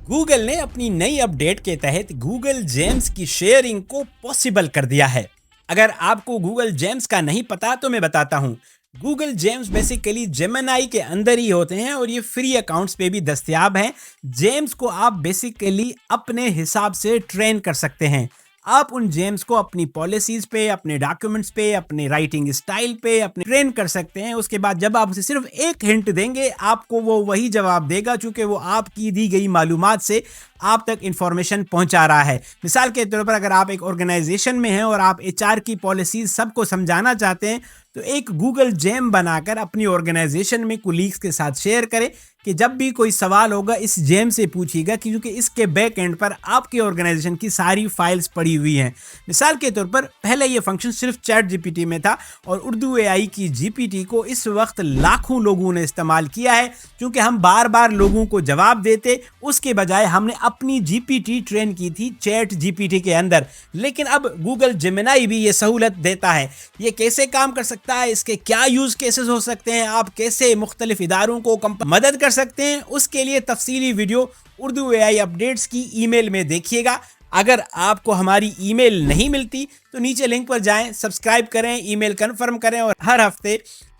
Google نے اپنی نئی اپ ڈیٹ کے تحت گوگل جیمز کی شیئرنگ کو پاسبل کر دیا ہے۔ اگر آپ کو گوگل جیمز کا نہیں پتا تو میں بتاتا ہوں۔ گوگل جیمز بیسیکلی جیمنائی کے اندر ہی ہوتے ہیں اور یہ فری اکاؤنٹس پہ بھی دستیاب ہیں۔ جیمز کو آپ بیسیکلی اپنے حساب سے ٹرین کر سکتے ہیں۔ آپ ان جیمز کو اپنی پالیسیز پہ، اپنے ڈاکیومنٹس پہ، اپنے رائٹنگ اسٹائل پہ اپنے ٹرین کر سکتے ہیں۔ اس کے بعد جب آپ اسے صرف ایک ہنٹ دیں گے آپ کو وہ وہی جواب دے گا، چونکہ وہ آپ کی دی گئی معلومات سے آپ تک انفارمیشن پہنچا رہا ہے۔ مثال کے طور پر اگر آپ ایک آرگنائزیشن میں ہیں اور آپ ایچ آر کی پالیسیز سب کو سمجھانا چاہتے ہیں تو ایک گوگل جیم بنا کر اپنی آرگنائزیشن میں کولیگز کے ساتھ شیئر کریں کہ جب بھی کوئی سوال ہوگا اس جیم سے پوچھیے گا، کیونکہ اس کے بیک اینڈ پر آپ کی آرگنائزیشن کی ساری فائلز پڑی ہوئی ہیں۔ مثال کے طور پر پہلے یہ فنکشن صرف چیٹ جی پی ٹی میں تھا اور اردو اے آئی کی جی پی ٹی کو اس وقت لاکھوں لوگوں نے استعمال کیا ہے، کیونکہ ہم بار بار لوگوں کو جواب دیتے، اس کے بجائے ہم نے اپنی جی پی ٹی ٹرین کی تھی چیٹ جی پی ٹی کے اندر۔ لیکن اب گوگل جیمنائی بھی یہ سہولت دیتا ہے۔ یہ کیسے کام کر سکتا ہے، اس کے کیا یوز کیسز ہو سکتے ہیں، آپ کیسے مختلف اداروں کو مدد کر سکتے ہیں، اس کے لیے تفصیلی ویڈیو اردو اے آئی اپڈیٹس کی ای میل میں دیکھیے گا۔ اگر آپ کو ہماری ای میل نہیں ملتی تو نیچے لنک پر جائیں، سبسکرائب کریں، ای میل کنفرم کریں اور ہر ہفتے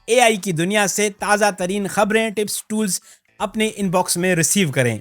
اے آئی کی دنیا سے تازہ ترین خبریں، ٹپس، ٹولز اپنے ان باکس میں ریسیو کریں۔